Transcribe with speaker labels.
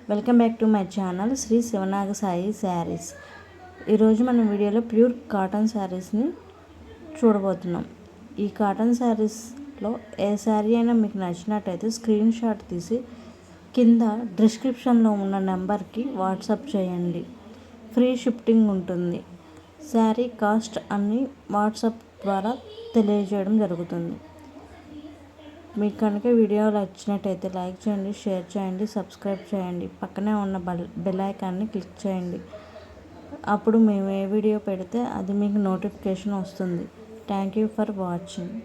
Speaker 1: Welcome back to my channel Shri Sivanaga Sai sarees. ఈరోజు మనం వీడియోలో ప్యూర్ కాటన్ శారీస్ని చూడబోతున్నాం. ఈ కాటన్ శారీస్లో ఏ శారీ అయినా మీకు నచ్చినట్టయితే స్క్రీన్ షాట్ తీసి కింద డిస్క్రిప్షన్లో ఉన్న నెంబర్కి వాట్సాప్ చేయండి. ఫ్రీ షిఫ్టింగ్ ఉంటుంది. శారీ కాస్ట్ అన్ని వాట్సాప్ ద్వారా తెలియజేయడం జరుగుతుంది. మీకు కనుక వీడియో నచ్చినట్టయితే లైక్ చేయండి, షేర్ చేయండి, సబ్స్క్రైబ్ చేయండి. పక్కనే ఉన్న బెల్ ఐకాన్ని క్లిక్ చేయండి. అప్పుడు మేము ఏ వీడియో పెడితే అది మీకు నోటిఫికేషన్ వస్తుంది. Thank you for watching.